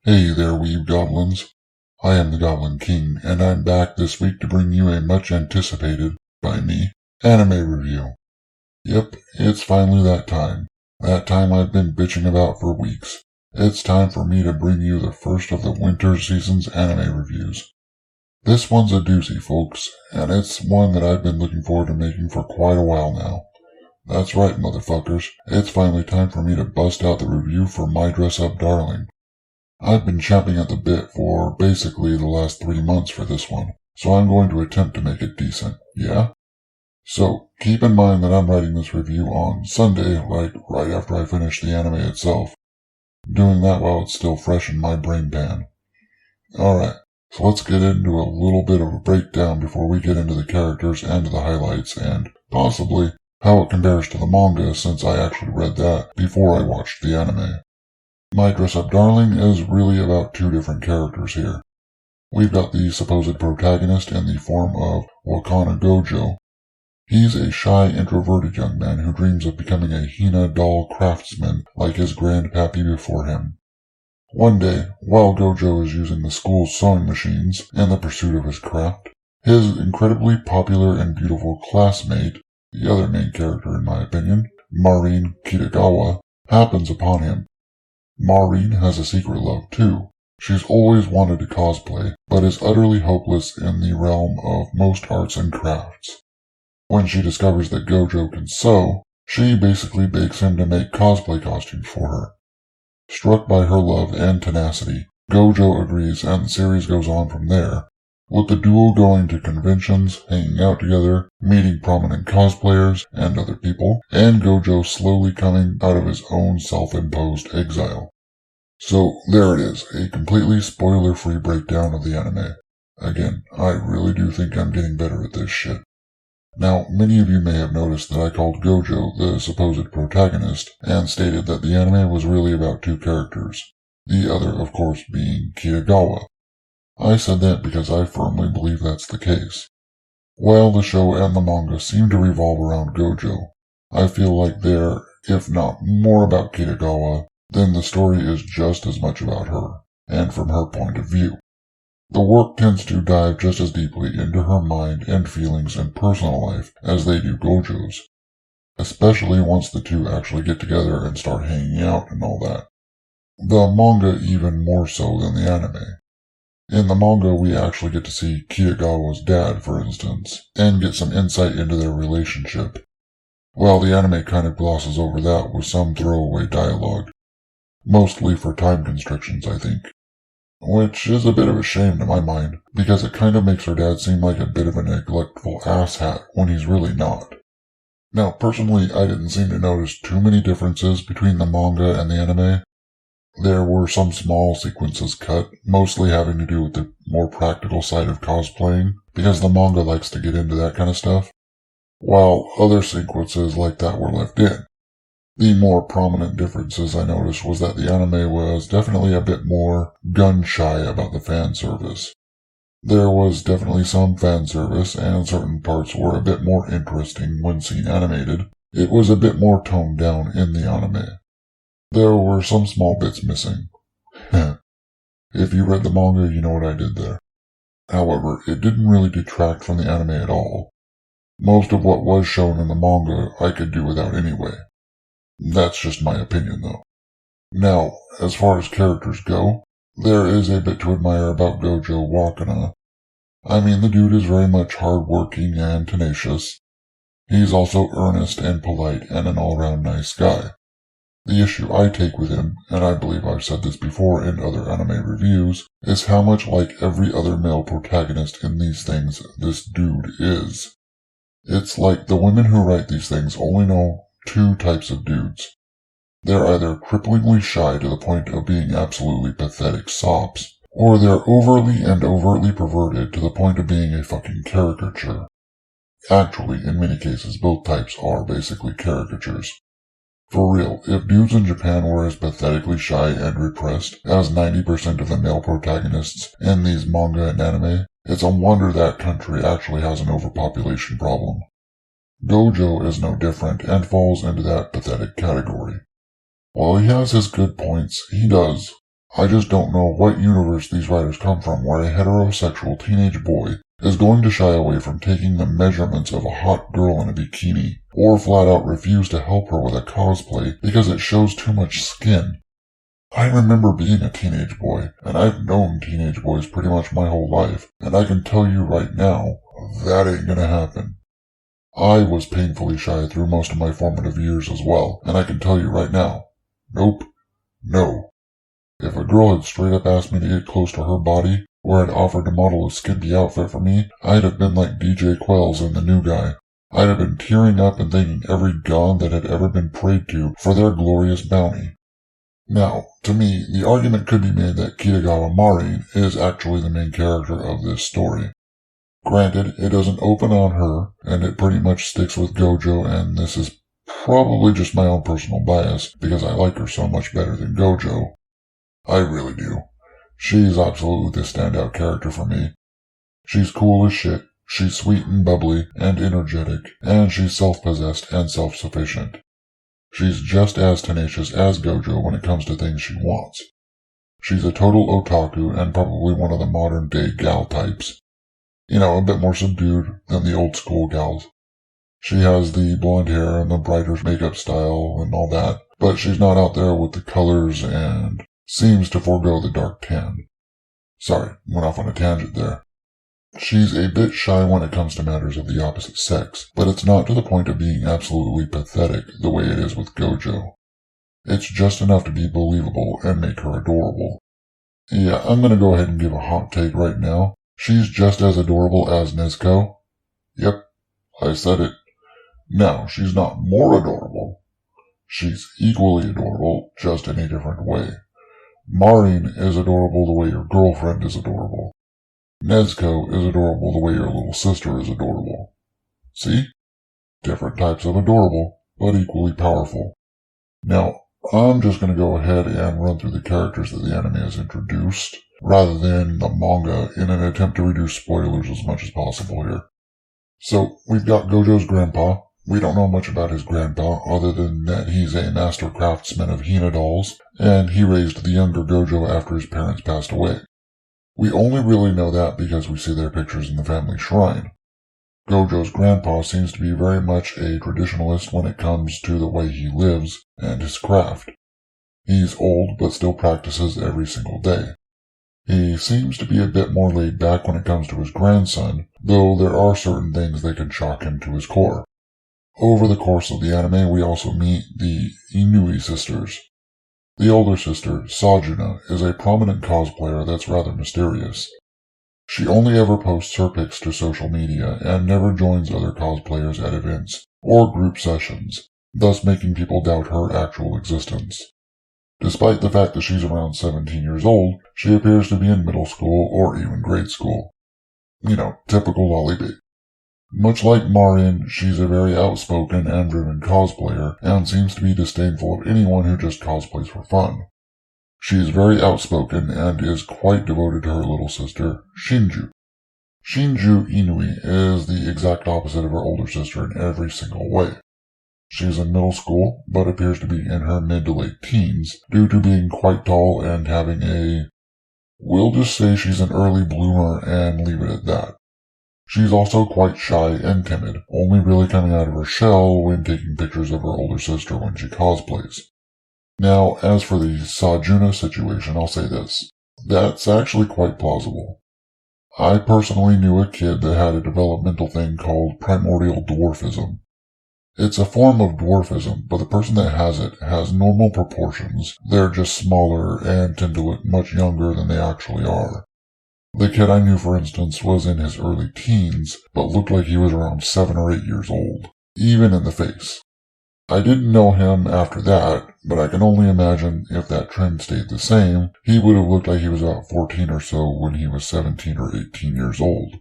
Hey there, weeb goblins. I am the Goblin King, and I'm back this week to bring you a much anticipated, by me, anime review. Yep, it's finally that time. That time I've been bitching about for weeks. It's time for me to bring you the first of the winter season's anime reviews. This one's a doozy, folks, and it's one that I've been looking forward to making for quite a while now. That's right, motherfuckers. It's finally time for me to bust out the review for My Dress-Up Darling. I've been champing at the bit for basically the last 3 months for this one, so I'm going to attempt to make it decent, yeah? So, keep in mind that I'm writing this review on Sunday, like right after I finish the anime itself. Doing that while it's still fresh in my brain pan. Alright, so let's get into a little bit of a breakdown before we get into the characters and the highlights and, possibly, how it compares to the manga since I actually read that before I watched the anime. My Dress-Up Darling is really about two different characters here. We've got the supposed protagonist in the form of Wakana Gojo. He's a shy, introverted young man who dreams of becoming a Hina doll craftsman like his grandpappy before him. One day, while Gojo is using the school's sewing machines in the pursuit of his craft, his incredibly popular and beautiful classmate, the other main character in my opinion, Maureen Kitagawa, happens upon him. Maureen has a secret love too. She's always wanted to cosplay, but is utterly hopeless in the realm of most arts and crafts. When she discovers that Gojo can sew, she basically begs him to make cosplay costumes for her. Struck by her love and tenacity, Gojo agrees and the series goes on from there, with the duo going to conventions, hanging out together, meeting prominent cosplayers and other people, and Gojo slowly coming out of his own self-imposed exile. So there it is, a completely spoiler-free breakdown of the anime. Again, I really do think I'm getting better at this shit. Now, many of you may have noticed that I called Gojo the supposed protagonist, and stated that the anime was really about two characters, the other, of course, being Kitagawa. I said that because I firmly believe that's the case. While the show and the manga seem to revolve around Gojo, I feel like they're, if not more about Kitagawa, then the story is just as much about her, and from her point of view. The work tends to dive just as deeply into her mind and feelings and personal life as they do Gojo's, especially once the two actually get together and start hanging out and all that. The manga even more so than the anime. In the manga, we actually get to see Kitagawa's dad, for instance, and get some insight into their relationship, while the anime kind of glosses over that with some throwaway dialogue. Mostly for time constrictions, I think. Which is a bit of a shame to my mind, because it kind of makes her dad seem like a bit of a neglectful asshat when he's really not. Now, personally, I didn't seem to notice too many differences between the manga and the anime. There were some small sequences cut, mostly having to do with the more practical side of cosplaying, because the manga likes to get into that kind of stuff, while other sequences like that were left in. The more prominent differences I noticed was that the anime was definitely a bit more gun-shy about the fan service. There was definitely some fan service, and certain parts were a bit more interesting when seen animated. It was a bit more toned down in the anime. There were some small bits missing. If you read the manga, you know what I did there. However, it didn't really detract from the anime at all. Most of what was shown in the manga I could do without anyway. That's just my opinion, though. Now, as far as characters go, there is a bit to admire about Gojo Wakana. I mean, the dude is very much hard-working and tenacious. He's also earnest and polite and an all-round nice guy. The issue I take with him, and I believe I've said this before in other anime reviews, is how much like every other male protagonist in these things this dude is. It's like the women who write these things only know two types of dudes. They're either cripplingly shy to the point of being absolutely pathetic sops, or they're overly and overtly perverted to the point of being a fucking caricature. Actually, in many cases, both types are basically caricatures. For real, if dudes in Japan were as pathetically shy and repressed as 90% of the male protagonists in these manga and anime, it's a wonder that country actually has an overpopulation problem. Gojo is no different and falls into that pathetic category. While he has his good points, he does, I just don't know what universe these writers come from where a heterosexual teenage boy is going to shy away from taking the measurements of a hot girl in a bikini, or flat out refuse to help her with a cosplay because it shows too much skin. I remember being a teenage boy, and I've known teenage boys pretty much my whole life, and I can tell you right now, that ain't gonna happen. I was painfully shy through most of my formative years as well, and I can tell you right now, nope, no. If a girl had straight up asked me to get close to her body, or had offered to model a skimpy outfit for me, I'd have been like DJ Quells in The New Guy. I'd have been tearing up and thanking every god that had ever been prayed to for their glorious bounty. Now, to me, the argument could be made that Kitagawa Marin is actually the main character of this story. Granted, it doesn't open on her, and it pretty much sticks with Gojo, and this is probably just my own personal bias, because I like her so much better than Gojo. I really do. She's absolutely the standout character for me. She's cool as shit, she's sweet and bubbly and energetic, and she's self-possessed and self-sufficient. She's just as tenacious as Gojo when it comes to things she wants. She's a total otaku and probably one of the modern-day gal types. You know, a bit more subdued than the old-school gals. She has the blonde hair and the brighter makeup style and all that, but she's not out there with the colors and seems to forego the dark tan. Sorry, went off on a tangent there. She's a bit shy when it comes to matters of the opposite sex, but it's not to the point of being absolutely pathetic the way it is with Gojo. It's just enough to be believable and make her adorable. Yeah, I'm gonna go ahead and give a hot take right now. She's just as adorable as Nezuko. Yep, I said it. Now, she's not more adorable. She's equally adorable, just in a different way. Marin is adorable the way your girlfriend is adorable. Nezuko is adorable the way your little sister is adorable. See? Different types of adorable, but equally powerful. Now, I'm just going to go ahead and run through the characters that the anime has introduced, rather than the manga, in an attempt to reduce spoilers as much as possible here. So, we've got Gojo's grandpa. We don't know much about his grandpa, other than that he's a master craftsman of Hina dolls, and he raised the younger Gojo after his parents passed away. We only really know that because we see their pictures in the family shrine. Gojo's grandpa seems to be very much a traditionalist when it comes to the way he lives and his craft. He's old but still practices every single day. He seems to be a bit more laid back when it comes to his grandson, though there are certain things that can shock him to his core. Over the course of the anime, we also meet the Inui Sisters. The older sister, Sajuna, is a prominent cosplayer that's rather mysterious. She only ever posts her pics to social media and never joins other cosplayers at events or group sessions, thus making people doubt her actual existence. Despite the fact that she's around 17 years old, she appears to be in middle school or even grade school. You know, typical lollybait. Much like Marin, she's a very outspoken and driven cosplayer, and seems to be disdainful of anyone who just cosplays for fun. She is very outspoken and is quite devoted to her little sister, Shinju. Shinju Inui is the exact opposite of her older sister in every single way. She's in middle school, but appears to be in her mid to late teens, due to being quite tall and having we'll just say she's an early bloomer and leave it at that. She's also quite shy and timid, only really coming out of her shell when taking pictures of her older sister when she cosplays. Now, as for the Sajuna situation, I'll say this. That's actually quite plausible. I personally knew a kid that had a developmental thing called primordial dwarfism. It's a form of dwarfism, but the person that has it has normal proportions. They're just smaller and tend to look much younger than they actually are. The kid I knew, for instance, was in his early teens, but looked like he was around 7 or 8 years old, even in the face. I didn't know him after that, but I can only imagine if that trend stayed the same, he would have looked like he was about 14 or so when he was 17 or 18 years old.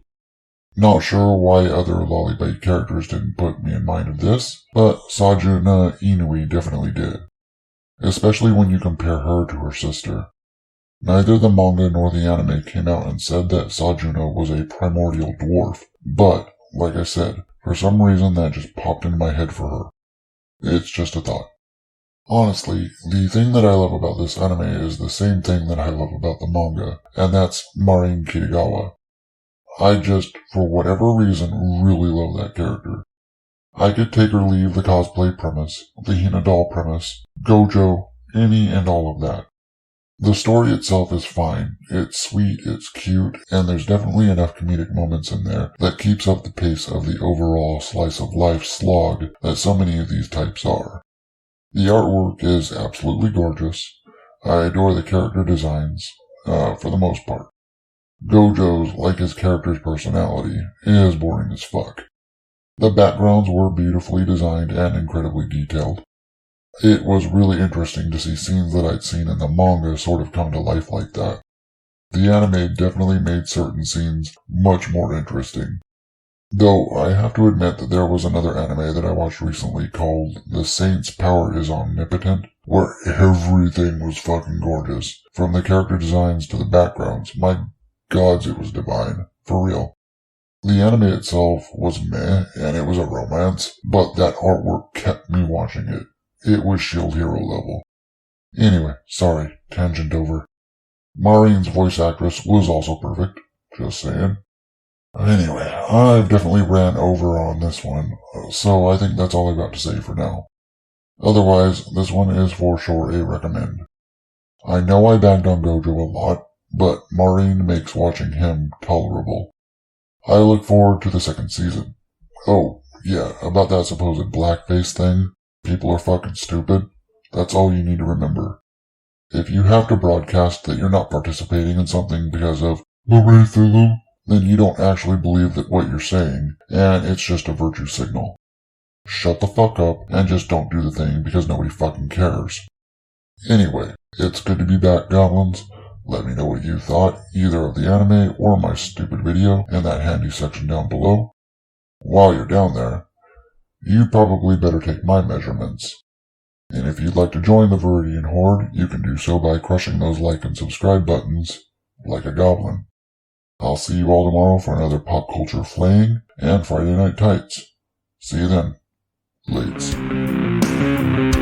Not sure why other lollybait characters didn't put me in mind of this, but Sajuna Inui definitely did. Especially when you compare her to her sister. Neither the manga nor the anime came out and said that Sajuna was a primordial dwarf, but, like I said, for some reason that just popped into my head for her. It's just a thought. Honestly, the thing that I love about this anime is the same thing that I love about the manga, and that's Marin Kitagawa. I just, for whatever reason, really love that character. I could take or leave the cosplay premise, the Hina doll premise, Gojo, any and all of that. The story itself is fine. It's sweet, it's cute, and there's definitely enough comedic moments in there that keeps up the pace of the overall slice of life slog that so many of these types are. The artwork is absolutely gorgeous. I adore the character designs, for the most part. Gojo's, like his character's personality, is boring as fuck. The backgrounds were beautifully designed and incredibly detailed. It was really interesting to see scenes that I'd seen in the manga sort of come to life like that. The anime definitely made certain scenes much more interesting. Though I have to admit that there was another anime that I watched recently called The Saint's Power is Omnipotent, where everything was fucking gorgeous. From the character designs to the backgrounds, my gods, it was divine. For real. The anime itself was meh, and it was a romance, but that artwork kept me watching it. It was Shield Hero level. Anyway, sorry, tangent over. Maureen's voice actress was also perfect. Just saying. Anyway, I've definitely ran over on this one, so I think that's all I've got to say for now. Otherwise, this one is for sure a recommend. I know I bagged on Gojo a lot, but Maureen makes watching him tolerable. I look forward to the second season. Oh, yeah, about that supposed blackface thing. People are fucking stupid. That's all you need to remember. If you have to broadcast that you're not participating in something because of the racism, then you don't actually believe that what you're saying, and it's just a virtue signal. Shut the fuck up and just don't do the thing because nobody fucking cares. Anyway, it's good to be back, Goblins. Let me know what you thought, either of the anime or my stupid video in that handy section down below. While you're down there, you probably better take my measurements. And if you'd like to join the Viridian Horde, you can do so by crushing those like and subscribe buttons, like a goblin. I'll see you all tomorrow for another pop culture flaying and Friday Night Tights. See you then. Lates.